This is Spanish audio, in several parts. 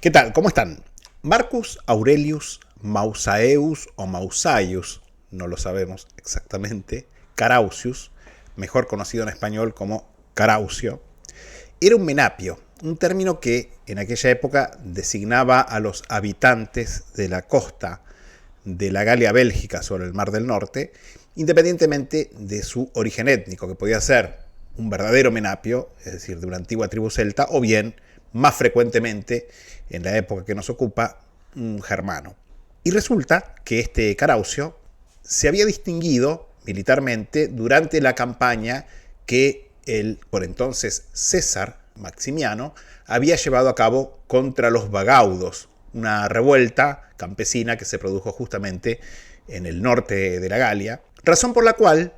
¿Qué tal? ¿Cómo están? Marcus Aurelius Mausaeus o Mausaius, no lo sabemos exactamente, Carausius, mejor conocido en español como Caraucio, era un menapio, un término que en aquella época designaba a los habitantes de la costa de la Galia Bélgica sobre el Mar del Norte, independientemente de su origen étnico, que podía ser un verdadero menapio, es decir, de una antigua tribu celta, o bien, más frecuentemente, en la época que nos ocupa, un germano. Y resulta que este Caraucio se había distinguido militarmente durante la campaña que el, por entonces, César Maximiano había llevado a cabo contra los vagaudos, una revuelta campesina que se produjo justamente en el norte de la Galia, razón por la cual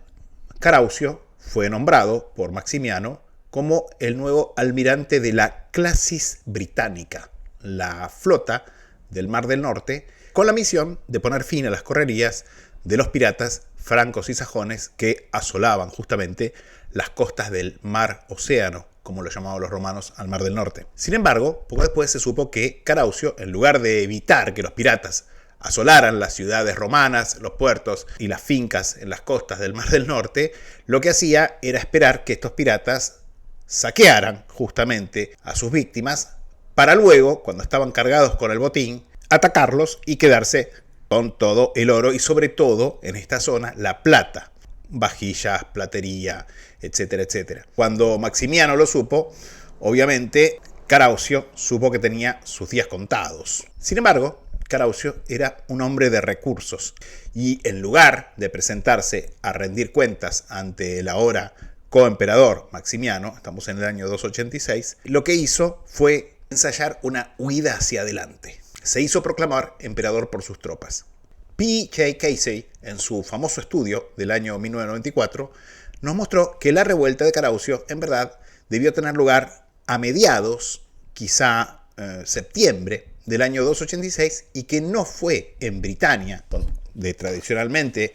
Caraucio fue nombrado por Maximiano como el nuevo almirante de la Classis Britannica, la flota del Mar del Norte, con la misión de poner fin a las correrías de los piratas francos y sajones que asolaban justamente las costas del Mar Océano, como lo llamaban los romanos al Mar del Norte. Sin embargo, poco después se supo que Caraucio, en lugar de evitar que los piratas asolaran las ciudades romanas, los puertos y las fincas en las costas del Mar del Norte, lo que hacía era esperar que estos piratas saquearan justamente a sus víctimas para luego, cuando estaban cargados con el botín, atacarlos y quedarse con todo el oro y sobre todo en esta zona la plata, vajillas, platería, etcétera, etcétera. Cuando Maximiano lo supo, obviamente Caraucio supo que tenía sus días contados. Sin embargo, Caraucio era un hombre de recursos y en lugar de presentarse a rendir cuentas ante el ahora coemperador Maximiano, estamos en el año 286, lo que hizo fue ensayar una huida hacia adelante. Se hizo proclamar emperador por sus tropas. P.J. Casey, en su famoso estudio del año 1994, nos mostró que la revuelta de Caraucio, en verdad, debió tener lugar a mediados, quizá septiembre, del año 286, y que no fue en Britania, donde tradicionalmente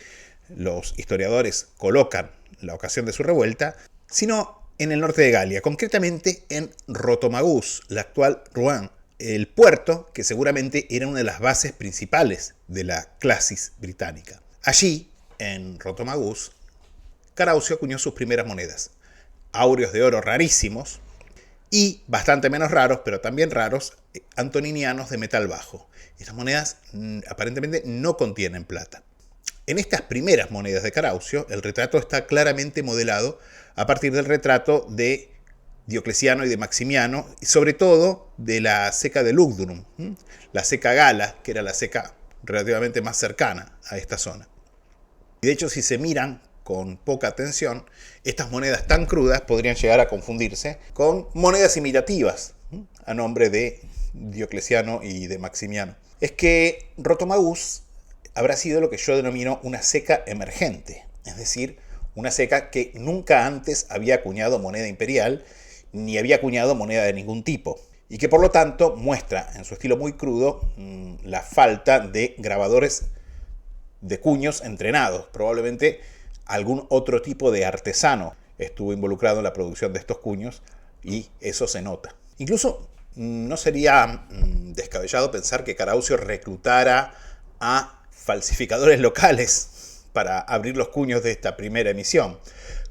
los historiadores colocan la ocasión de su revuelta, sino en el norte de Galia, concretamente en Rotomagus, la actual Rouen, el puerto que seguramente era una de las bases principales de la Classis británica. Allí, en Rotomagus, Caraucio acuñó sus primeras monedas, áureos de oro rarísimos y bastante menos raros, pero también raros, antoninianos de metal bajo. Estas monedas aparentemente no contienen plata. En estas primeras monedas de Caraucio, el retrato está claramente modelado a partir del retrato de Diocleciano y de Maximiano, y sobre todo de la ceca de Lugdunum, la ceca Gala, que era la ceca relativamente más cercana a esta zona. Y de hecho, si se miran con poca atención, estas monedas tan crudas podrían llegar a confundirse con monedas imitativas a nombre de Diocleciano y de Maximiano. Es que Rotomagus habrá sido lo que yo denomino una ceca emergente, es decir, una ceca que nunca antes había acuñado moneda imperial ni había acuñado moneda de ningún tipo, y que por lo tanto muestra en su estilo muy crudo la falta de grabadores de cuños entrenados. Probablemente algún otro tipo de artesano estuvo involucrado en la producción de estos cuños y eso se nota. Incluso no sería descabellado pensar que Caraucio reclutara a falsificadores locales para abrir los cuños de esta primera emisión,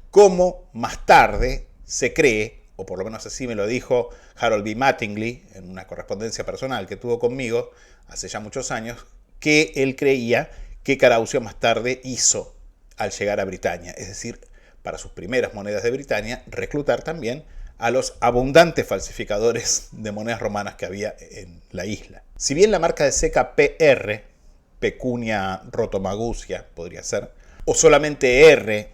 como más tarde se cree, o por lo menos así me lo dijo Harold B. Mattingly en una correspondencia personal que tuvo conmigo hace ya muchos años, que él creía que Caraucio más tarde hizo al llegar a Britania, es decir, para sus primeras monedas de Britania, reclutar también a los abundantes falsificadores de monedas romanas que había en la isla. Si bien la marca de ceca PR, Pecunia Rotomagusia podría ser, o solamente R,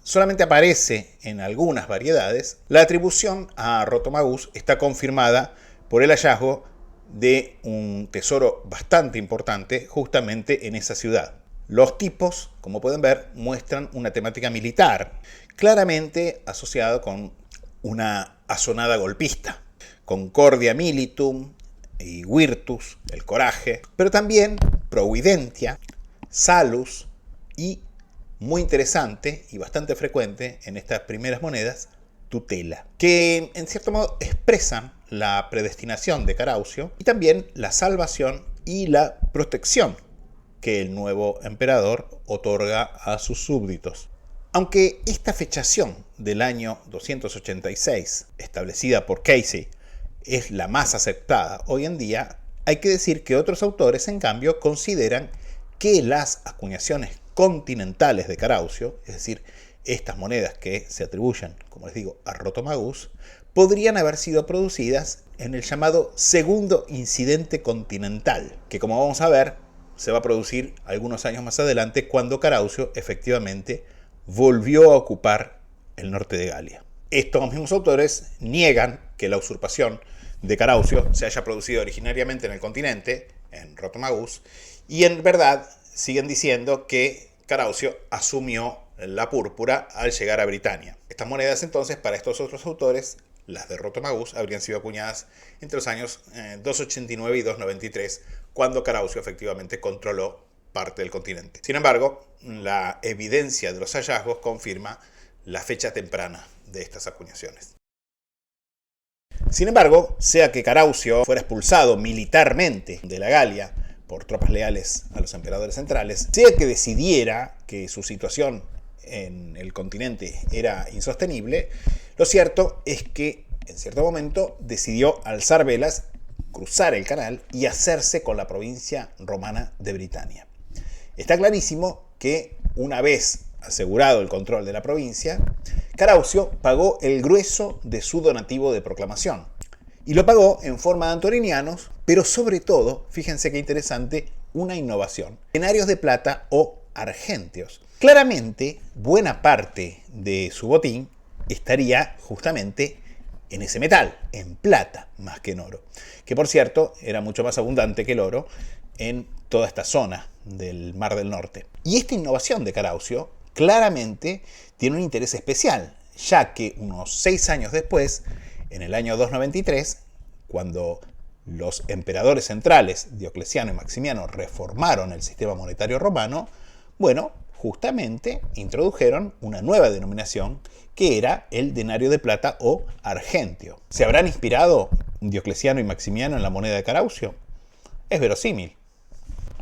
solamente aparece en algunas variedades, la atribución a Rotomagus está confirmada por el hallazgo de un tesoro bastante importante justamente en esa ciudad. Los tipos, como pueden ver, muestran una temática militar, claramente asociada con una asonada golpista. Concordia militum y virtus, el coraje, pero también providentia, salus y, muy interesante y bastante frecuente en estas primeras monedas, tutela, que en cierto modo expresan la predestinación de Caraucio y también la salvación y la protección que el nuevo emperador otorga a sus súbditos. Aunque esta fechación del año 286, establecida por Casey, es la más aceptada hoy en día, hay que decir que otros autores, en cambio, consideran que las acuñaciones continentales de Caraucio, es decir, estas monedas que se atribuyen, como les digo, a Rotomagus, podrían haber sido producidas en el llamado segundo incidente continental, que como vamos a ver, se va a producir algunos años más adelante cuando Caraucio efectivamente volvió a ocupar el norte de Galia. Estos mismos autores niegan que la usurpación de Caraucio se haya producido originariamente en el continente, en Rotomagus, y en verdad siguen diciendo que Caraucio asumió la púrpura al llegar a Britania. Estas monedas entonces, para estos otros autores, las de Rotomagus, habrían sido acuñadas entre los años 289 y 293, cuando Caraucio efectivamente controló parte del continente. Sin embargo, la evidencia de los hallazgos confirma la fecha temprana de estas acuñaciones. Sin embargo, sea que Caraucio fuera expulsado militarmente de la Galia por tropas leales a los emperadores centrales, sea que decidiera que su situación en el continente era insostenible, lo cierto es que en cierto momento decidió alzar velas, cruzar el canal y hacerse con la provincia romana de Britania. Está clarísimo que una vez asegurado el control de la provincia, Caraucio pagó el grueso de su donativo de proclamación. Y lo pagó en forma de antoninianos, pero sobre todo, fíjense qué interesante, una innovación: denarios de plata o argentios. Claramente, buena parte de su botín estaría justamente en ese metal, en plata más que en oro, que por cierto era mucho más abundante que el oro en toda esta zona del Mar del Norte. Y esta innovación de Caraucio claramente tiene un interés especial, ya que unos 6 años después, en el año 293, cuando los emperadores centrales, Diocleciano y Maximiano, reformaron el sistema monetario romano, bueno, justamente introdujeron una nueva denominación que era el denario de plata o argentio. ¿Se habrán inspirado Diocleciano y Maximiano en la moneda de Caraucio? Es verosímil.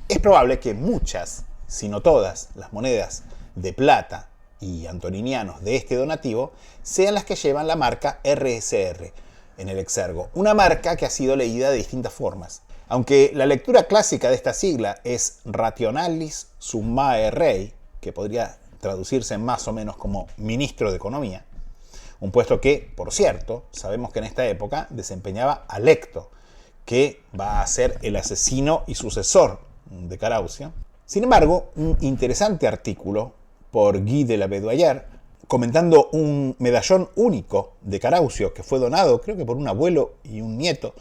Es probable que muchas, si no todas, las monedas de plata y antoninianos de este donativo sean las que llevan la marca RSR en el exergo, una marca que ha sido leída de distintas formas. Aunque la lectura clásica de esta sigla es Rationalis Summae Rei, que podría traducirse más o menos como ministro de Economía, un puesto que, por cierto, sabemos que en esta época desempeñaba Alecto, que va a ser el asesino y sucesor de Caraucio. Sin embargo, un interesante artículo por Guy de la Bédoyère, comentando un medallón único de Caraucio que fue donado, creo que por un abuelo y un nieto,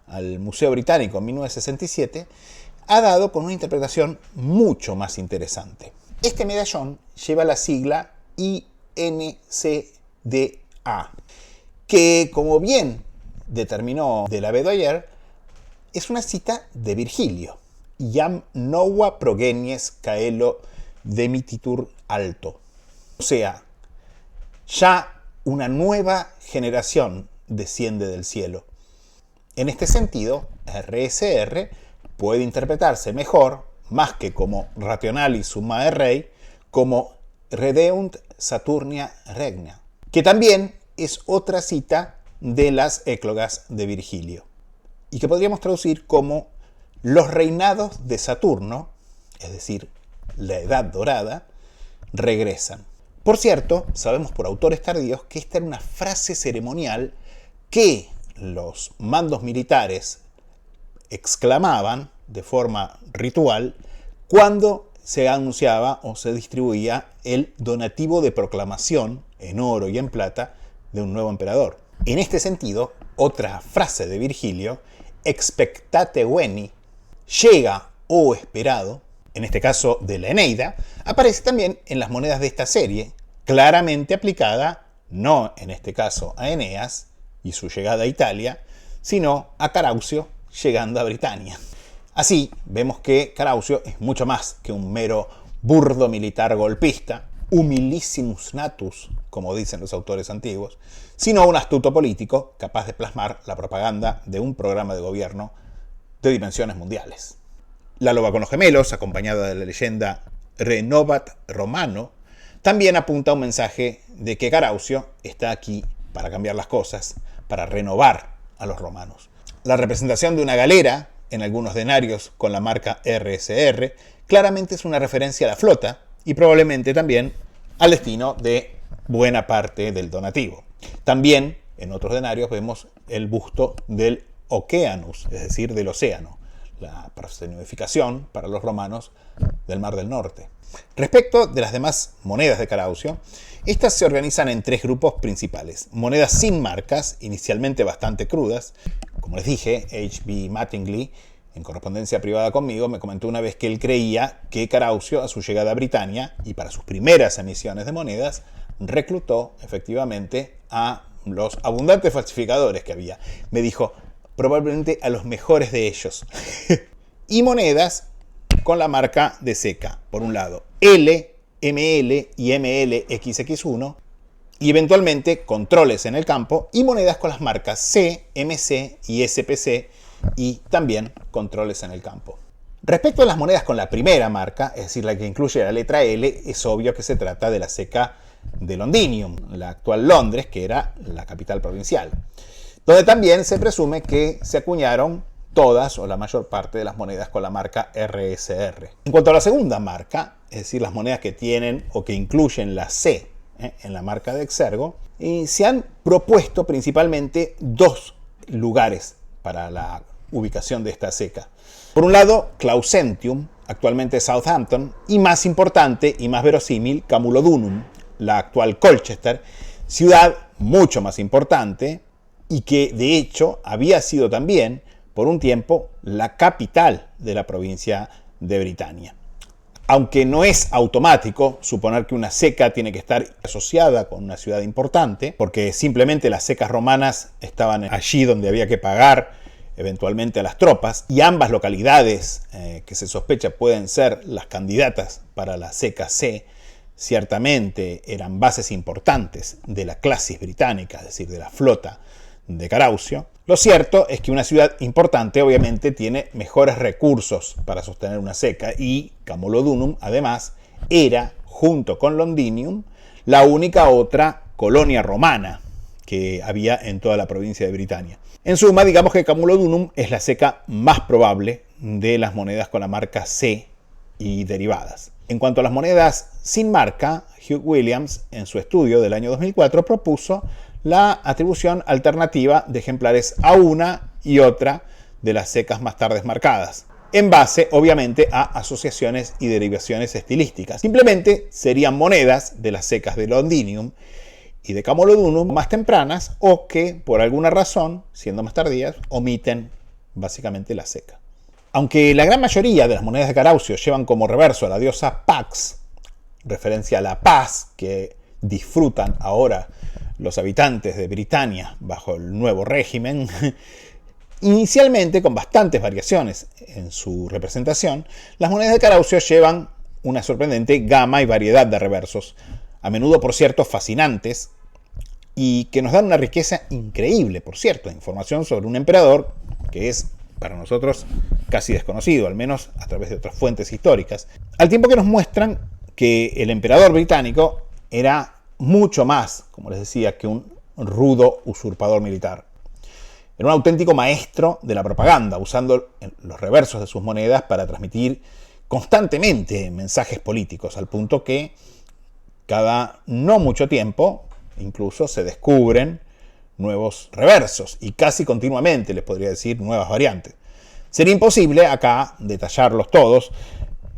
al Museo Británico en 1967, ha dado con una interpretación mucho más interesante. Este medallón lleva la sigla INCDA, que, como bien determinó de la Bédoyère, es una cita de Virgilio: Iam nova progenies caelo demititur alto. O sea, ya una nueva generación desciende del cielo. En este sentido, RSR puede interpretarse mejor, más que como Rationalis Summae Rei, como Redeunt Saturnia Regna, que también es otra cita de las éclogas de Virgilio, y que podríamos traducir como los reinados de Saturno, es decir, la Edad Dorada, regresan. Por cierto, sabemos por autores tardíos que esta era una frase ceremonial que los mandos militares exclamaban de forma ritual cuando se anunciaba o se distribuía el donativo de proclamación en oro y en plata de un nuevo emperador. En este sentido, otra frase de Virgilio, expectate veni, llega o esperado, en este caso de la Eneida, aparece también en las monedas de esta serie, claramente aplicada no en este caso a Eneas y su llegada a Italia, sino a Caraucio llegando a Britania. Así, vemos que Caraucio es mucho más que un mero burdo militar golpista, humilissimus natus, como dicen los autores antiguos, sino un astuto político capaz de plasmar la propaganda de un programa de gobierno de dimensiones mundiales. La loba con los gemelos, acompañada de la leyenda Renovat Romano, también apunta a un mensaje de que Caraucio está aquí para cambiar las cosas, para renovar a los romanos. La representación de una galera en algunos denarios con la marca RSR claramente es una referencia a la flota y probablemente también al destino de buena parte del donativo. También en otros denarios vemos el busto del Oceanus, es decir, del océano, la personificación para los romanos del Mar del Norte. Respecto de las demás monedas de Caraucio, estas se organizan en tres grupos principales. Monedas sin marcas, inicialmente bastante crudas. Como les dije, H.B. Mattingly, en correspondencia privada conmigo, me comentó una vez que él creía que Caraucio, a su llegada a Britania y para sus primeras emisiones de monedas, reclutó efectivamente a los abundantes falsificadores que había. Me dijo, probablemente a los mejores de ellos. Y monedas con la marca de seca, por un lado L, ML y MLXX1, y eventualmente controles en el campo, y monedas con las marcas C, MC y SPC, y también controles en el campo. Respecto a las monedas con la primera marca, es decir, la que incluye la letra L, es obvio que se trata de la seca de Londinium, la actual Londres, que era la capital provincial, donde también se presume que se acuñaron todas o la mayor parte de las monedas con la marca RSR. En cuanto a la segunda marca, es decir, las monedas que tienen o que incluyen la C en la marca de Exergo, se han propuesto principalmente dos lugares para la ubicación de esta seca. Por un lado, Clausentium, actualmente Southampton, y más importante y más verosímil, Camulodunum, la actual Colchester, ciudad mucho más importante y que de hecho había sido también por un tiempo la capital de la provincia de Britania. Aunque no es automático suponer que una seca tiene que estar asociada con una ciudad importante, porque simplemente las secas romanas estaban allí donde había que pagar eventualmente a las tropas, y ambas localidades que se sospecha pueden ser las candidatas para la seca C, ciertamente eran bases importantes de la clasis británica, es decir, de la flota de Caraucio. Lo cierto es que una ciudad importante obviamente tiene mejores recursos para sostener una seca, y Camulodunum además era, junto con Londinium, la única otra colonia romana que había en toda la provincia de Britania. En suma, digamos que Camulodunum es la seca más probable de las monedas con la marca C y derivadas. En cuanto a las monedas sin marca, Hugh Williams, en su estudio del año 2004, propuso la atribución alternativa de ejemplares a una y otra de las secas más tarde marcadas, en base, obviamente, a asociaciones y derivaciones estilísticas. Simplemente serían monedas de las secas de Londinium y de Camulodunum más tempranas, o que, por alguna razón, siendo más tardías, omiten básicamente la seca. Aunque la gran mayoría de las monedas de Caraucio llevan como reverso a la diosa Pax, referencia a la paz que disfrutan ahora los habitantes de Britania bajo el nuevo régimen, inicialmente con bastantes variaciones en su representación, las monedas de Caraucio llevan una sorprendente gama y variedad de reversos, a menudo, por cierto, fascinantes, y que nos dan una riqueza increíble, por cierto, de información sobre un emperador que es, para nosotros, casi desconocido, al menos a través de otras fuentes históricas, al tiempo que nos muestran que el emperador británico era mucho más, como les decía, que un rudo usurpador militar. Era un auténtico maestro de la propaganda, usando los reversos de sus monedas para transmitir constantemente mensajes políticos, al punto que cada no mucho tiempo incluso se descubren nuevos reversos, y casi continuamente, les podría decir, nuevas variantes. Sería imposible acá detallarlos todos,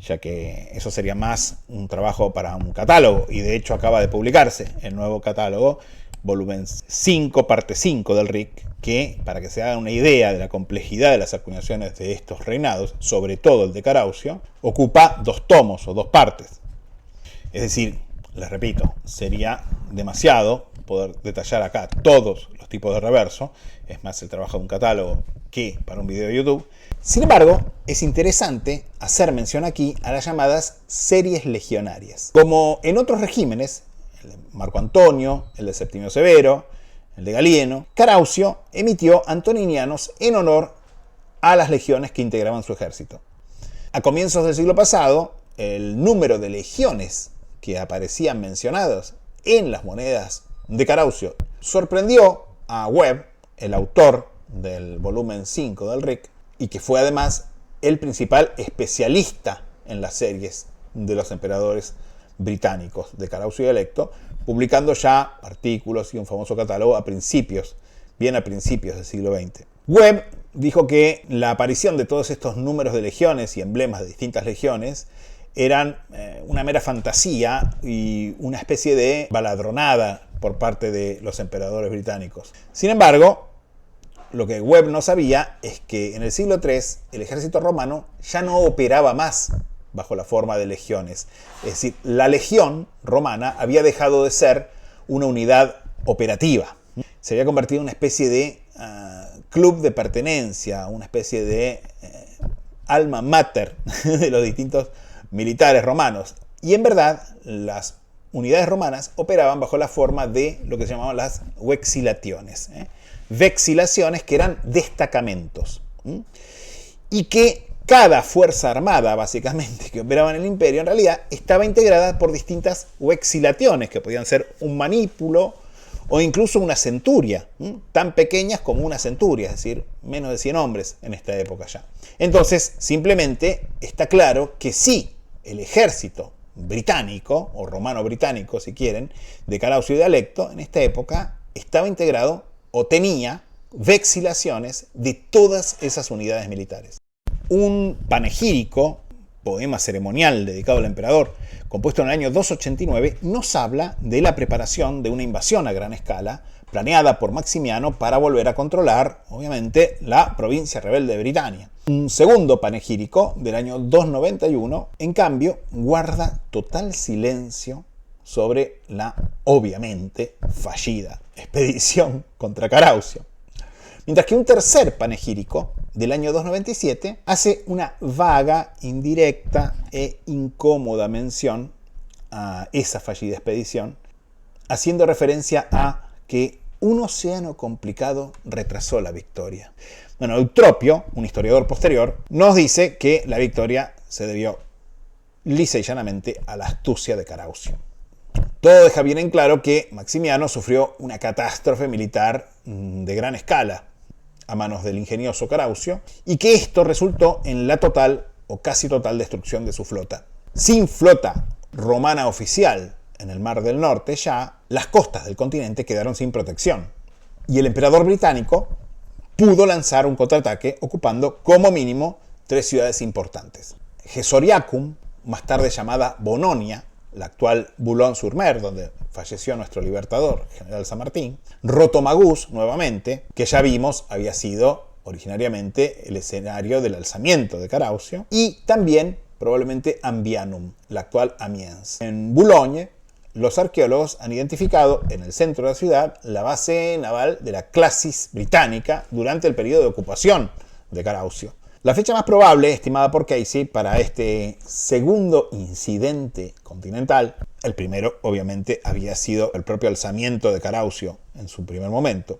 ya que eso sería más un trabajo para un catálogo, y de hecho acaba de publicarse el nuevo catálogo, volumen 5, parte 5 del RIC, que, para que se hagan una idea de la complejidad de las acuñaciones de estos reinados, sobre todo el de Caraucio, ocupa 2 tomos o 2 partes. Es decir, les repito, sería demasiado poder detallar acá todos los tipos de reverso. Es más, el trabajo de un catálogo que para un video de YouTube. Sin embargo, es interesante hacer mención aquí a las llamadas series legionarias. Como en otros regímenes, el de Marco Antonio, el de Septimio Severo, el de Galieno, Caraucio emitió antoninianos en honor a las legiones que integraban su ejército. A comienzos del siglo pasado, el número de legiones que aparecían mencionadas en las monedas de Caraucio sorprendió a Webb, el autor del volumen 5 del RIC, y que fue además el principal especialista en las series de los emperadores británicos de Caraucio y Alecto, publicando ya artículos y un famoso catálogo bien a principios del siglo XX. Webb dijo que la aparición de todos estos números de legiones y emblemas de distintas legiones eran una mera fantasía y una especie de baladronada por parte de los emperadores británicos. Sin embargo, lo que Webb no sabía es que en el siglo III el ejército romano ya no operaba más bajo la forma de legiones. Es decir, la legión romana había dejado de ser una unidad operativa. Se había convertido en una especie de club de pertenencia, una especie de alma mater de los distintos militares romanos. Y en verdad, las unidades romanas operaban bajo la forma de lo que se llamaban las vexilaciones. Vexilaciones que eran destacamentos. Y que cada fuerza armada, básicamente, que operaba en el imperio, en realidad estaba integrada por distintas vexilaciones, que podían ser un manípulo o incluso una centuria, tan pequeñas como una centuria, es decir, menos de 100 hombres en esta época ya. Entonces, simplemente está claro que sí, el ejército británico, o romano-británico si quieren, de Caraucio y de Alecto, en esta época estaba integrado o tenía vexilaciones de todas esas unidades militares. Un panegírico, poema ceremonial dedicado al emperador, compuesto en el año 289, nos habla de la preparación de una invasión a gran escala, planeada por Maximiano para volver a controlar, obviamente, la provincia rebelde de Britania. Un segundo panegírico, del año 291, en cambio, guarda total silencio sobre la, obviamente, fallida expedición contra Caraucio. Mientras que un tercer panegírico, del año 297, hace una vaga, indirecta e incómoda mención a esa fallida expedición, haciendo referencia a que un océano complicado retrasó la victoria. Bueno, Eutropio, un historiador posterior, nos dice que la victoria se debió lisa y llanamente a la astucia de Caraucio. Todo deja bien en claro que Maximiano sufrió una catástrofe militar de gran escala a manos del ingenioso Caraucio, y que esto resultó en la total o casi total destrucción de su flota. Sin flota romana oficial en el Mar del Norte ya, las costas del continente quedaron sin protección, y el emperador británico pudo lanzar un contraataque ocupando como mínimo 3 ciudades importantes. Gesoriacum, más tarde llamada Bononia, la actual Boulogne-sur-Mer, donde falleció nuestro libertador, general San Martín. Rotomagus, nuevamente, que ya vimos había sido originariamente el escenario del alzamiento de Caraucio. Y también, probablemente, Ambianum, la actual Amiens. En Boulogne, los arqueólogos han identificado en el centro de la ciudad la base naval de la Classis británica durante el periodo de ocupación de Caraucio. La fecha más probable, estimada por Casey, para este segundo incidente continental, el primero obviamente había sido el propio alzamiento de Caraucio en su primer momento,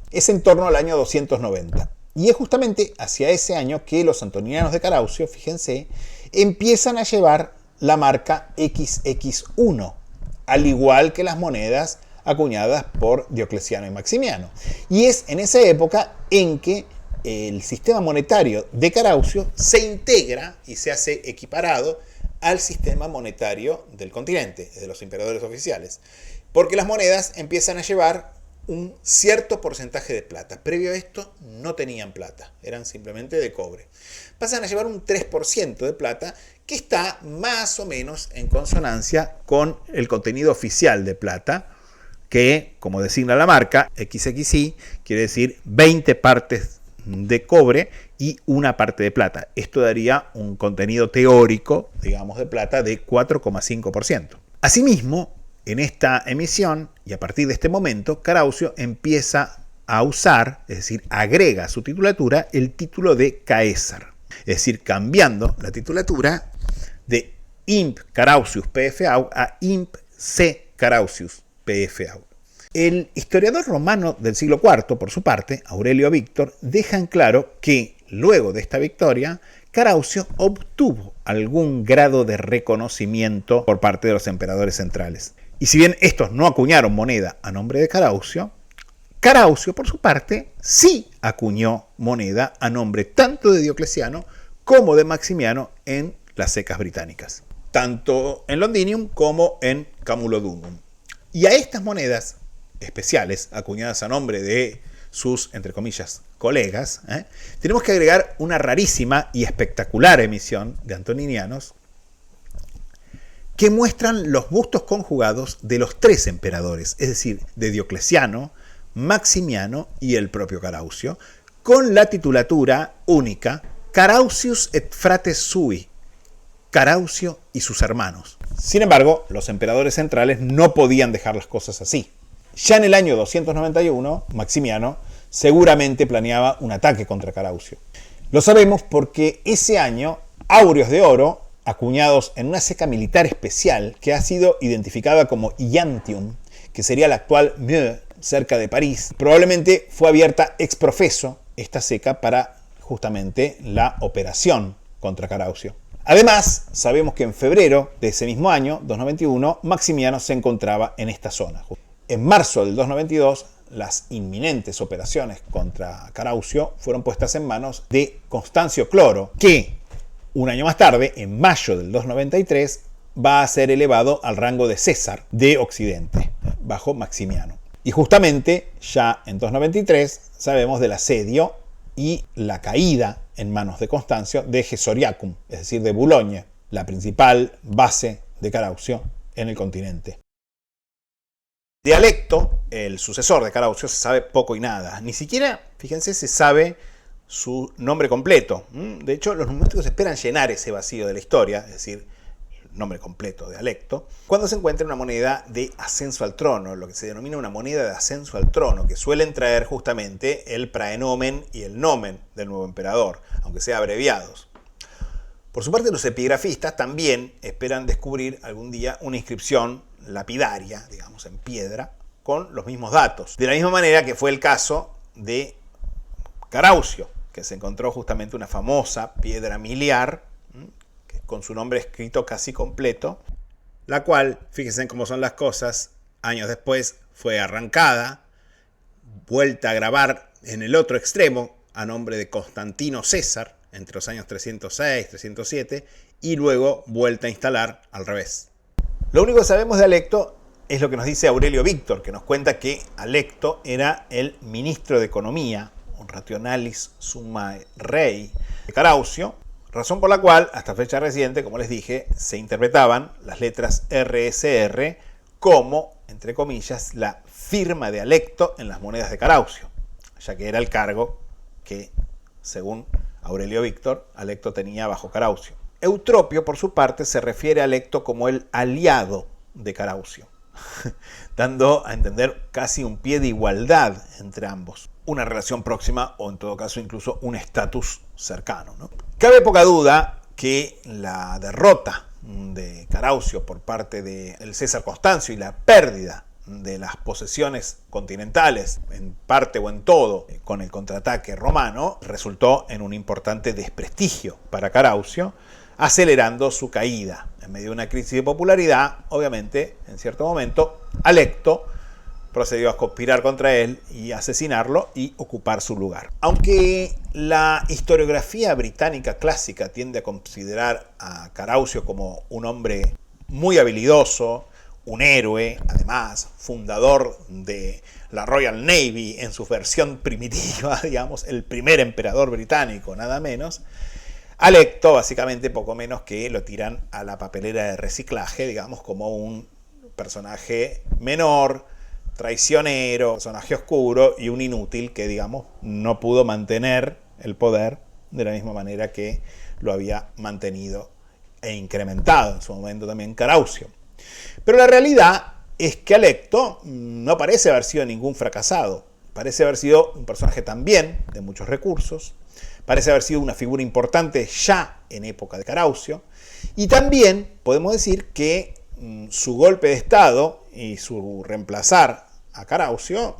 es en torno al año 290. Y es justamente hacia ese año que los antoninianos de Caraucio, fíjense, empiezan a llevar la marca XX1, al igual que las monedas acuñadas por Diocleciano y Maximiano. Y es en esa época en que el sistema monetario de Caraucio se integra y se hace equiparado al sistema monetario del continente, de los emperadores oficiales, porque las monedas empiezan a llevar un cierto porcentaje de plata. Previo a esto no tenían plata, eran simplemente de cobre. Pasan a llevar un 3% de plata, que está más o menos en consonancia con el contenido oficial de plata, que, como designa la marca, XXI, quiere decir 20 partes de cobre y una parte de plata. Esto daría un contenido teórico, digamos, de plata de 4,5%. Asimismo, en esta emisión, y a partir de este momento, Caraucio empieza a usar, es decir, agrega a su titulatura el título de Caesar, es decir, cambiando la titulatura de Imp Carausius PFAU a Imp C Carausius PFAU. El historiador romano del siglo IV, por su parte, Aurelio Víctor, deja en claro que luego de esta victoria, Carausio obtuvo algún grado de reconocimiento por parte de los emperadores centrales. Y si bien estos no acuñaron moneda a nombre de Carausio, Carausio, por su parte, sí acuñó moneda a nombre tanto de Diocleciano como de Maximiano en las secas británicas, tanto en Londinium como en Camulodunum. Y a estas monedas especiales, acuñadas a nombre de sus, entre comillas, colegas, tenemos que agregar una rarísima y espectacular emisión de antoninianos que muestran los bustos conjugados de los tres emperadores, es decir, de Diocleciano, Maximiano y el propio Carausio, con la titulatura única Carausius et frates sui, Carausio y sus hermanos. Sin embargo, los emperadores centrales no podían dejar las cosas así. Ya en el año 291, Maximiano seguramente planeaba un ataque contra Carausio. Lo sabemos porque ese año, áureos de oro, acuñados en una ceca militar especial que ha sido identificada como Iantium, que sería la actual Meaux, cerca de París, probablemente fue abierta ex profeso esta ceca para justamente la operación contra Carausio. Además, sabemos que en febrero de ese mismo año, 291, Maximiano se encontraba en esta zona. En marzo del 292, las inminentes operaciones contra Carausio fueron puestas en manos de Constancio Cloro, que un año más tarde, en mayo del 293, va a ser elevado al rango de César de Occidente, bajo Maximiano. Y justamente ya en 293 sabemos del asedio y la caída en manos de Constancio de Gesoriacum, es decir, de Boulogne, la principal base de Carausio en el continente. De Alecto, el sucesor de Carausio, se sabe poco y nada. Ni siquiera, fíjense, se sabe su nombre completo. De hecho, los numismáticos esperan llenar ese vacío de la historia, es decir, el nombre completo de Alecto, cuando se encuentra una moneda de ascenso al trono, lo que se denomina una moneda de ascenso al trono, que suelen traer justamente el praenomen y el nomen del nuevo emperador, aunque sea abreviados. Por su parte, los epigrafistas también esperan descubrir algún día una inscripción lapidaria, digamos, en piedra, con los mismos datos. De la misma manera que fue el caso de Carausio, que se encontró justamente una famosa piedra miliar, con su nombre escrito casi completo, la cual, fíjense cómo son las cosas, años después fue arrancada, vuelta a grabar en el otro extremo a nombre de Constantino César, entre los años 306 y 307, y luego vuelta a instalar al revés. Lo único que sabemos de Alecto es lo que nos dice Aurelio Víctor, que nos cuenta que Alecto era el ministro de Economía, un rationalis summae rei de Carausio, razón por la cual, hasta fecha reciente, como les dije, se interpretaban las letras RSR como, entre comillas, la firma de Alecto en las monedas de Carausio, ya que era el cargo que, según Aurelio Víctor, Alecto tenía bajo Carausio. Eutropio, por su parte, se refiere a Alecto como el aliado de Carausio, dando a entender casi un pie de igualdad entre ambos, una relación próxima o en todo caso incluso un estatus cercano, ¿no? Cabe poca duda que la derrota de Carausio por parte del César Constancio y la pérdida de las posesiones continentales, en parte o en todo, con el contraataque romano, resultó en un importante desprestigio para Carausio, acelerando su caída. En medio de una crisis de popularidad, obviamente, en cierto momento, Alecto procedió a conspirar contra él y asesinarlo y ocupar su lugar. Aunque la historiografía británica clásica tiende a considerar a Carausio como un hombre muy habilidoso, un héroe, además, fundador de la Royal Navy en su versión primitiva, digamos, el primer emperador británico, nada menos, Alecto, básicamente, poco menos que lo tiran a la papelera de reciclaje, digamos, como un personaje menor, traicionero, personaje oscuro y un inútil que, digamos, no pudo mantener el poder de la misma manera que lo había mantenido e incrementado en su momento también Carausio. Pero la realidad es que Alecto no parece haber sido ningún fracasado. Parece haber sido un personaje también de muchos recursos, parece haber sido una figura importante ya en época de Caraucio, y también podemos decir que su golpe de estado y su reemplazar a Caraucio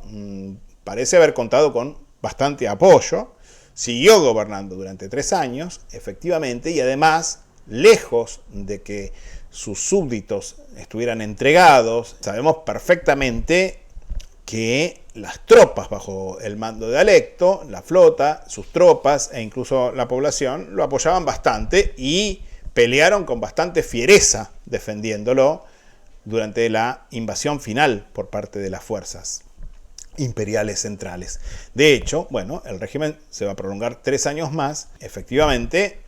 parece haber contado con bastante apoyo. Siguió gobernando durante 3 años, efectivamente, y además, lejos de que sus súbditos estuvieran entregados, sabemos perfectamente que las tropas bajo el mando de Alecto, la flota, sus tropas e incluso la población lo apoyaban bastante y pelearon con bastante fiereza defendiéndolo durante la invasión final por parte de las fuerzas imperiales centrales. De hecho, bueno, el régimen se va a prolongar 3 años más. Efectivamente,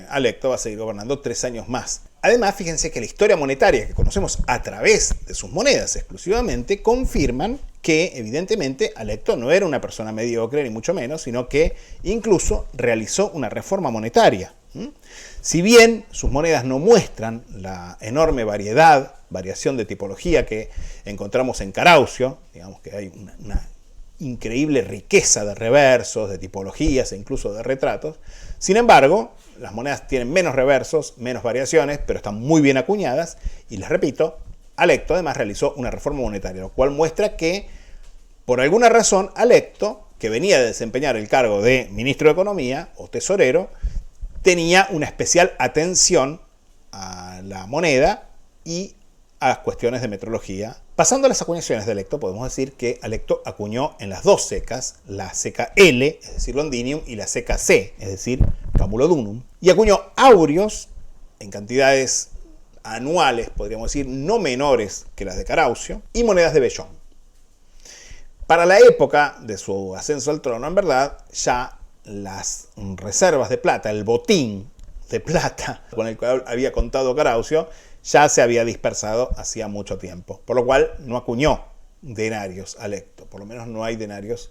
Alecto va a seguir gobernando 3 años más. Además, fíjense que la historia monetaria que conocemos a través de sus monedas exclusivamente confirman que, evidentemente, Alecto no era una persona mediocre, ni mucho menos, sino que incluso realizó una reforma monetaria. Si bien sus monedas no muestran la enorme variación de tipología que encontramos en Caraucio, digamos que hay una increíble riqueza de reversos, de tipologías e incluso de retratos, sin embargo, las monedas tienen menos reversos, menos variaciones, pero están muy bien acuñadas, y les repito, Alecto además realizó una reforma monetaria, lo cual muestra que, por alguna razón, Alecto, que venía de desempeñar el cargo de ministro de Economía o tesorero, tenía una especial atención a la moneda y a las cuestiones de metrología. Pasando a las acuñaciones de Alecto, podemos decir que Alecto acuñó en las 2 secas, la seca L, es decir, Londinium, y la seca C, es decir, Camulodunum, y acuñó aurios en cantidades anuales, podríamos decir, no menores que las de Caraucio, y monedas de vellón. Para la época de su ascenso al trono, en verdad, ya las reservas de plata, el botín de plata con el cual había contado Caraucio, ya se había dispersado hacía mucho tiempo, por lo cual no acuñó denarios Alecto, por lo menos no hay denarios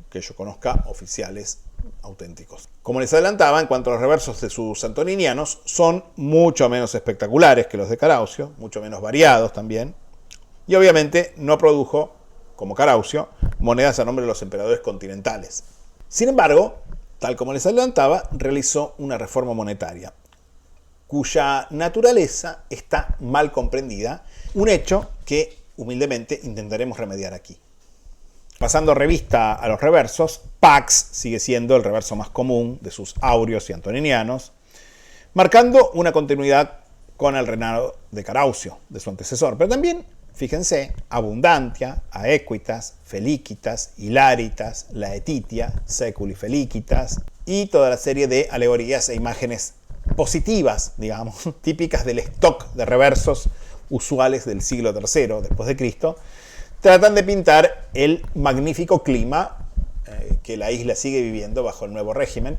que yo conozca oficiales auténticos. Como les adelantaba, en cuanto a los reversos de sus antoninianos, son mucho menos espectaculares que los de Caraucio, mucho menos variados también, y obviamente no produjo, como Caraucio, monedas a nombre de los emperadores continentales. Sin embargo, tal como les adelantaba, realizó una reforma monetaria, cuya naturaleza está mal comprendida, un hecho que humildemente intentaremos remediar aquí. Pasando revista a los reversos, Pax sigue siendo el reverso más común de sus aurios y antoninianos, marcando una continuidad con el reinado de Caraucio, de su antecesor, pero también, fíjense, Abundantia, Aequitas, Felicitas, Hilaritas, Laetitia, Seculi Felicitas y toda la serie de alegorías e imágenes positivas, digamos, típicas del stock de reversos usuales del siglo III después de Cristo, tratan de pintar el magnífico clima que la isla sigue viviendo bajo el nuevo régimen.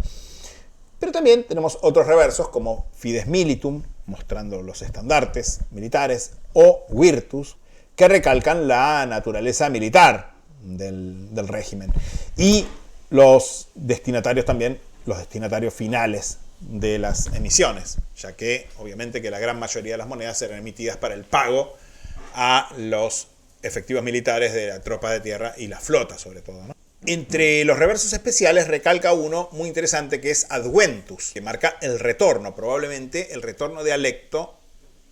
Pero también tenemos otros reversos como Fides Militum, mostrando los estandartes militares, o Virtus, que recalcan la naturaleza militar del régimen. Y los destinatarios también, los destinatarios finales de las emisiones, ya que obviamente que la gran mayoría de las monedas eran emitidas para el pago a los efectivos militares de la tropa de tierra y la flota sobre todo, ¿no? Entre los reversos especiales recalca uno muy interesante que es Adventus, que marca el retorno, probablemente el retorno de Alecto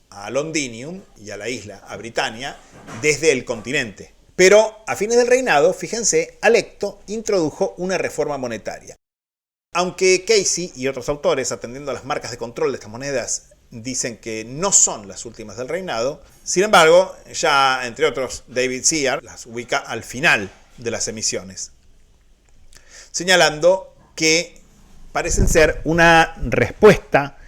a Londinium y a la isla, a Britania, desde el continente. Pero a fines del reinado, fíjense, Alecto introdujo una reforma monetaria. Aunque Casey y otros autores, atendiendo a las marcas de control de estas monedas, dicen que no son las últimas del reinado, sin embargo, ya entre otros David Sear las ubica al final de las emisiones, señalando que parecen ser una respuesta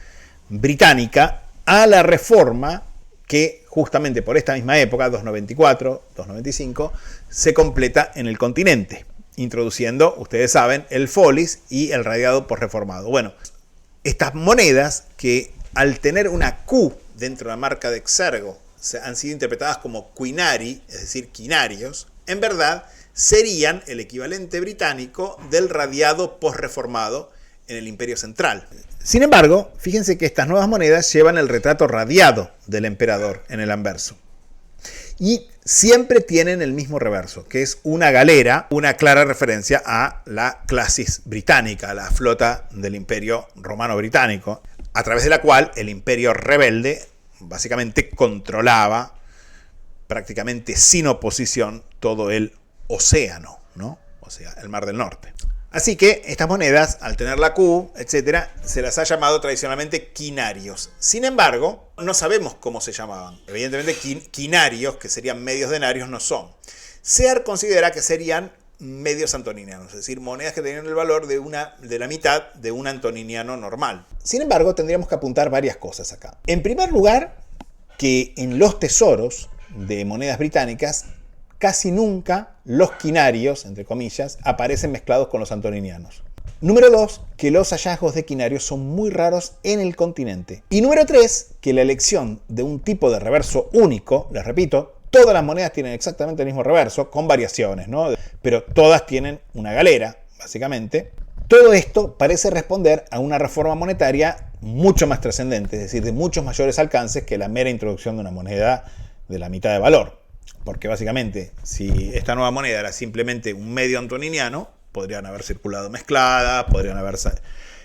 británica a la reforma que justamente por esta misma época, 294, 295, se completa en el continente, introduciendo, ustedes saben, el folis y el radiado posreformado. Bueno, estas monedas que al tener una Q dentro de la marca de Exergo han sido interpretadas como quinari, es decir, quinarios, en verdad serían el equivalente británico del radiado posreformado en el Imperio Central. Sin embargo, fíjense que estas nuevas monedas llevan el retrato radiado del emperador en el anverso. Y siempre tienen el mismo reverso, que es una galera, una clara referencia a la Classis británica, la flota del Imperio Romano Británico, a través de la cual el Imperio rebelde básicamente controlaba prácticamente sin oposición todo el océano, ¿no? O sea, el Mar del Norte. Así que estas monedas, al tener la Q, etc., se las ha llamado tradicionalmente quinarios. Sin embargo, no sabemos cómo se llamaban. Evidentemente, quinarios, que serían medios denarios, no son. Se considera que serían medios antoninianos, es decir, monedas que tenían el valor de la mitad de un antoniniano normal. Sin embargo, tendríamos que apuntar varias cosas acá. En primer lugar, que en los tesoros de monedas británicas casi nunca los quinarios, entre comillas, aparecen mezclados con los antoninianos. Número 2, que los hallazgos de quinarios son muy raros en el continente. Y número 3, que la elección de un tipo de reverso único, les repito, todas las monedas tienen exactamente el mismo reverso, con variaciones, ¿no? Pero todas tienen una galera, básicamente. Todo esto parece responder a una reforma monetaria mucho más trascendente, es decir, de muchos mayores alcances que la mera introducción de una moneda de la mitad de valor. Porque básicamente, si esta nueva moneda era simplemente un medio antoniniano, podrían haber circulado mezcladas, podrían haberse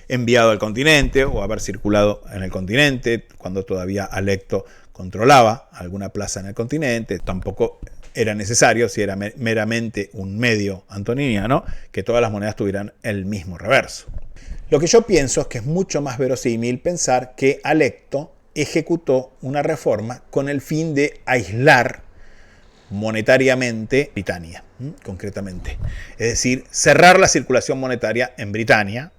enviado al continente o haber circulado en el continente cuando todavía Alecto controlaba alguna plaza en el continente. Tampoco era necesario, si era meramente un medio antoniniano, que todas las monedas tuvieran el mismo reverso. Lo que yo pienso es que es mucho más verosímil pensar que Alecto ejecutó una reforma con el fin de aislar monetariamente Britania, concretamente. Es decir, cerrar la circulación monetaria en Britania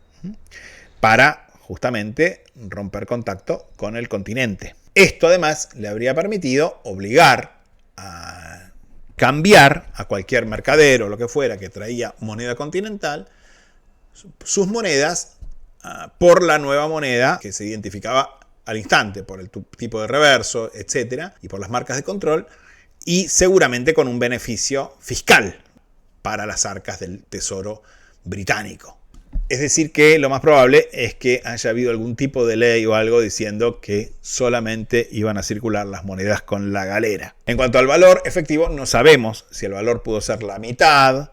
para justamente romper contacto con el continente. Esto además le habría permitido obligar a cambiar a cualquier mercader o lo que fuera que traía moneda continental sus monedas por la nueva moneda que se identificaba al instante por el tipo de reverso, etcétera, y por las marcas de control, y seguramente con un beneficio fiscal para las arcas del tesoro británico. Es decir, que lo más probable es que haya habido algún tipo de ley o algo diciendo que solamente iban a circular las monedas con la galera. En cuanto al valor efectivo, no sabemos si el valor pudo ser la mitad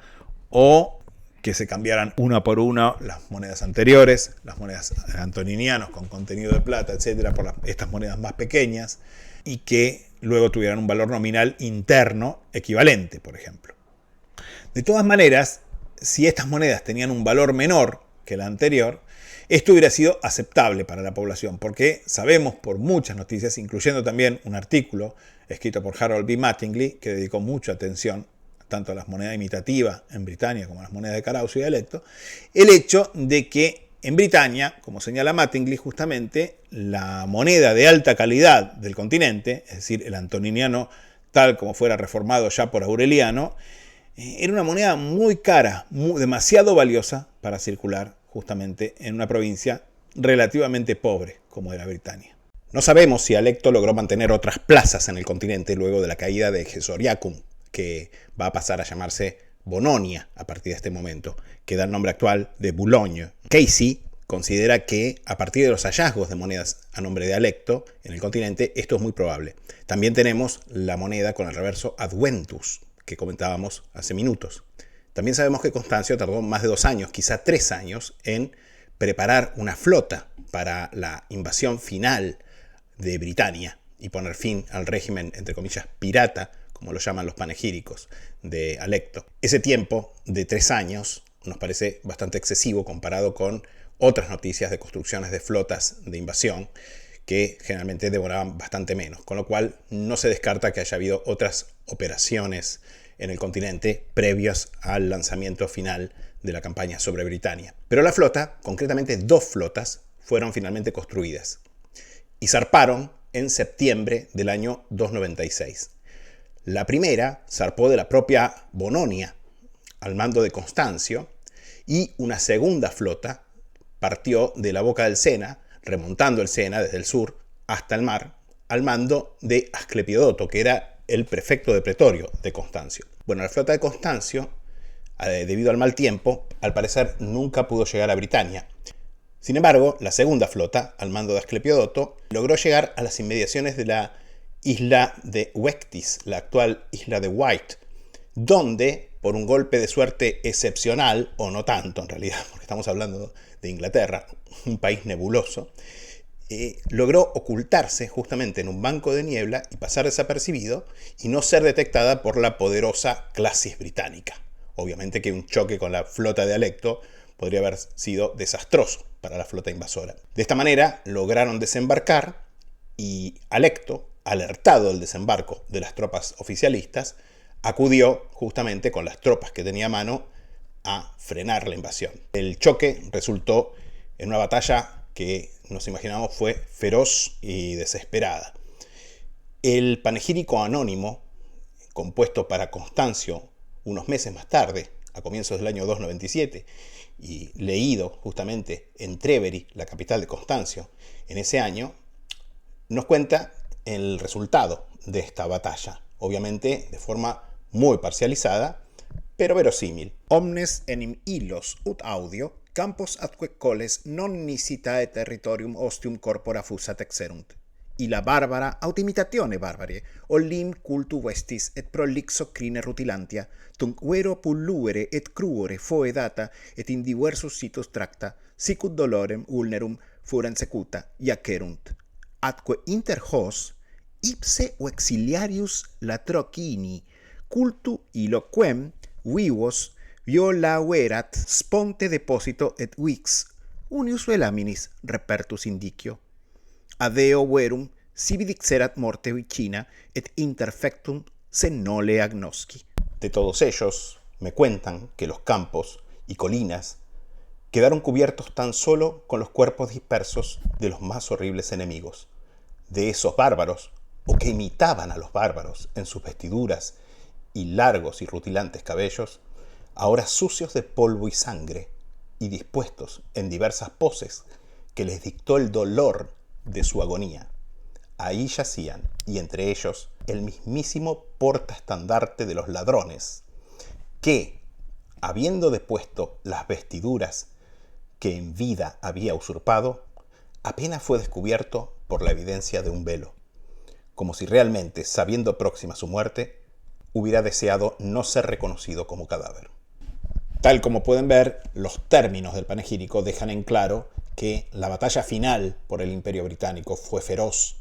o que se cambiaran una por una las monedas anteriores, las monedas antoninianos con contenido de plata, etcétera, por estas monedas más pequeñas, y que luego tuvieran un valor nominal interno equivalente, por ejemplo. De todas maneras, si estas monedas tenían un valor menor que la anterior, esto hubiera sido aceptable para la población, porque sabemos por muchas noticias, incluyendo también un artículo escrito por Harold B. Mattingly, que dedicó mucha atención tanto a las monedas imitativas en Britania como a las monedas de Caraucio y Alecto, el hecho de que en Britania, como señala Mattingly, justamente la moneda de alta calidad del continente, es decir, el antoniniano tal como fuera reformado ya por Aureliano, era una moneda muy cara, demasiado valiosa para circular justamente en una provincia relativamente pobre como era Britania. No sabemos si Alecto logró mantener otras plazas en el continente luego de la caída de Gesoriacum, que va a pasar a llamarse Bononia a partir de este momento, que da el nombre actual de Boulogne. Casey considera que a partir de los hallazgos de monedas a nombre de Alecto en el continente, esto es muy probable. También tenemos la moneda con el reverso Adventus, que comentábamos hace minutos. También sabemos que Constancio tardó más de 2 años, quizá 3 años, en preparar una flota para la invasión final de Britania y poner fin al régimen, entre comillas, pirata, como lo llaman los panegíricos, de Alecto. Ese tiempo de 3 años nos parece bastante excesivo comparado con otras noticias de construcciones de flotas de invasión que generalmente demoraban bastante menos, con lo cual no se descarta que haya habido otras operaciones en el continente previas al lanzamiento final de la campaña sobre Britania. Pero la flota, concretamente 2 flotas, fueron finalmente construidas y zarparon en septiembre del año 296. La primera zarpó de la propia Bononia al mando de Constancio y una segunda flota partió de la boca del Sena, remontando el Sena desde el sur hasta el mar, al mando de Asclepiodoto, que era el prefecto de pretorio de Constancio. Bueno, la flota de Constancio, debido al mal tiempo, al parecer nunca pudo llegar a Britania. Sin embargo, la segunda flota, al mando de Asclepiodoto, logró llegar a las inmediaciones de la isla de Huectis, la actual isla de White, donde, por un golpe de suerte excepcional, o no tanto en realidad, porque estamos hablando de Inglaterra, un país nebuloso, logró ocultarse justamente en un banco de niebla y pasar desapercibido y no ser detectada por la poderosa Glacis británica. Obviamente que un choque con la flota de Alecto podría haber sido desastroso para la flota invasora. De esta manera lograron desembarcar y Alecto, alertado del desembarco de las tropas oficialistas, acudió justamente con las tropas que tenía a mano a frenar la invasión. El choque resultó en una batalla que nos imaginamos fue feroz y desesperada. El panegírico anónimo, compuesto para Constancio unos meses más tarde, a comienzos del año 297, y leído justamente en Treveri, la capital de Constancio, en ese año, nos cuenta el resultado de esta batalla, obviamente de forma muy parcializada, pero verosímil. Omnes enim illos ut audio, campos atque coles non nisitae territorium ostium corpora fusat exerunt. Illa barbara aut imitatione barbarie, ollim cultu vestis et prolixo crine rutilantia, tunc vero pulluere et cruore foe data et in diversus sitos tracta, sicut dolorem ulnerum furan secuta, iacerunt. Atque inter hos, ipse vexillarius latrocini, cultu illoquem vivos violaverat sponte deposito et vix, unius velaminis repertus indicio. Adeo verum sibi dixerat morte vicina et interfectum se nole agnosci. De todos ellos me cuentan que los campos y colinas quedaron cubiertos tan solo con los cuerpos dispersos de los más horribles enemigos, de esos bárbaros, o que imitaban a los bárbaros en sus vestiduras y largos y rutilantes cabellos, ahora sucios de polvo y sangre, y dispuestos en diversas poses que les dictó el dolor de su agonía. Ahí yacían, y entre ellos el mismísimo portaestandarte de los ladrones, que, habiendo depuesto las vestiduras que en vida había usurpado, apenas fue descubierto por la evidencia de un velo, como si realmente, sabiendo próxima su muerte, hubiera deseado no ser reconocido como cadáver. Tal como pueden ver, los términos del panegírico dejan en claro que la batalla final por el Imperio Británico fue feroz,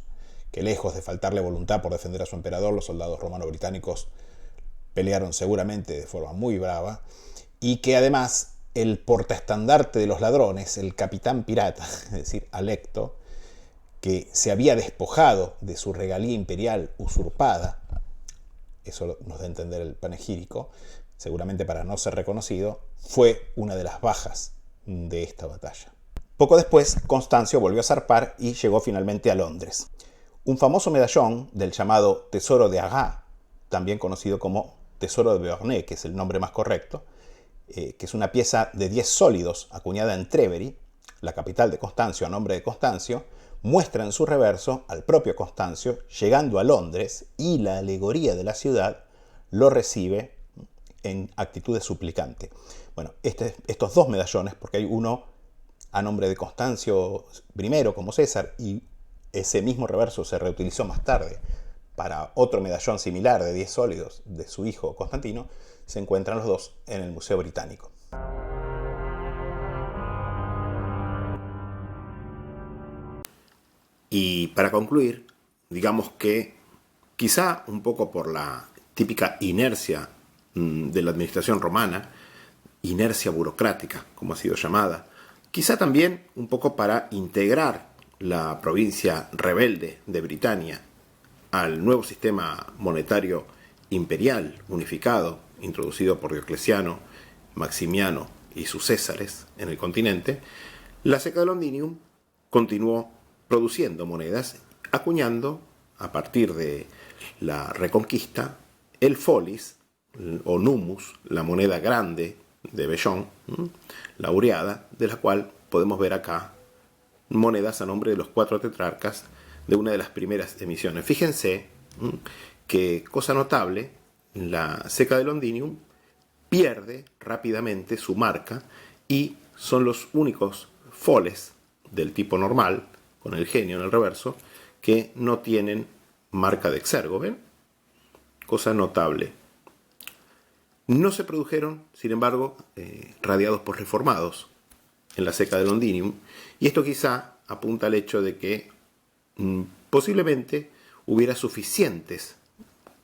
que lejos de faltarle voluntad por defender a su emperador, los soldados romano-británicos pelearon seguramente de forma muy brava, y que además el portaestandarte de los ladrones, el capitán pirata, es decir, Alecto, que se había despojado de su regalía imperial usurpada, eso nos da a entender el panegírico, seguramente para no ser reconocido, fue una de las bajas de esta batalla. Poco después, Constancio volvió a zarpar y llegó finalmente a Londres. Un famoso medallón del llamado Tesoro de Arras, también conocido como Tesoro de Beauharnais, que es el nombre más correcto, que es una pieza de 10 sólidos acuñada en Treveri, la capital de Constancio, a nombre de Constancio, muestra en su reverso al propio Constancio llegando a Londres, y la alegoría de la ciudad lo recibe en actitud de suplicante. Bueno, estos dos medallones, porque hay uno a nombre de Constancio I como César, y ese mismo reverso se reutilizó más tarde para otro medallón similar de 10 sólidos de su hijo Constantino, se encuentran los dos en el Museo Británico. Y para concluir, digamos que quizá un poco por la típica inercia de la administración romana, inercia burocrática, como ha sido llamada, quizá también un poco para integrar la provincia rebelde de Britania al nuevo sistema monetario imperial unificado, introducido por Diocleciano, Maximiano y sus césares en el continente, la Seca de Londinium continuó produciendo monedas, acuñando, a partir de la Reconquista, el folis, o numus, la moneda grande de Bellón, laureada, de la cual podemos ver acá monedas a nombre de los 4 tetrarcas de una de las primeras emisiones. Fíjense que, cosa notable, la Seca de Londinium pierde rápidamente su marca y son los únicos foles del tipo normal, con el genio en el reverso, que no tienen marca de Exergo, ¿ven? Cosa notable. No se produjeron, sin embargo, radiados por reformados en la ceca de Londinium, y esto quizá apunta al hecho de que posiblemente hubiera suficientes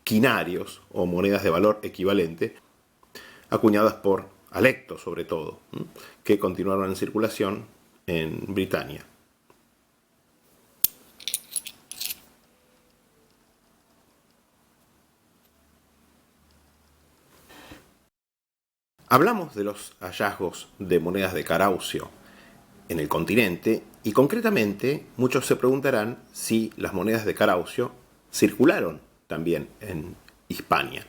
quinarios o monedas de valor equivalente acuñadas por Alecto, sobre todo, que continuaron en circulación en Britania. Hablamos de los hallazgos de monedas de Caraucio en el continente y concretamente muchos se preguntarán si las monedas de Caraucio circularon también en Hispania.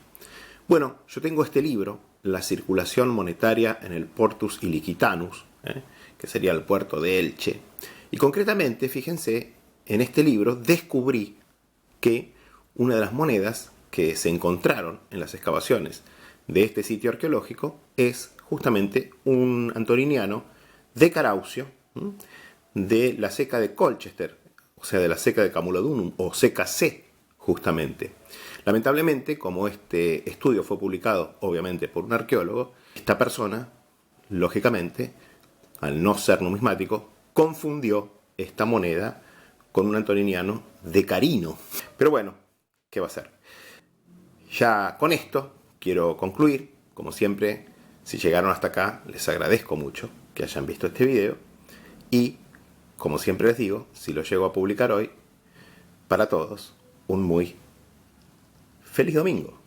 Bueno, yo tengo este libro, La circulación monetaria en el Portus Iliquitanus, que sería el puerto de Elche, y concretamente, fíjense, en este libro descubrí que una de las monedas que se encontraron en las excavaciones de este sitio arqueológico es justamente un antoniniano de Caraucio, de la ceca de Colchester, o sea, de la ceca de Camulodunum, o ceca C, justamente. Lamentablemente, como este estudio fue publicado, obviamente, por un arqueólogo, esta persona, lógicamente, al no ser numismático, confundió esta moneda con un antoniniano de Carino. Pero bueno, ¿qué va a ser? Ya con esto quiero concluir. Como siempre, si llegaron hasta acá, les agradezco mucho que hayan visto este video. Y, como siempre les digo, si lo llego a publicar hoy, para todos, un muy feliz domingo.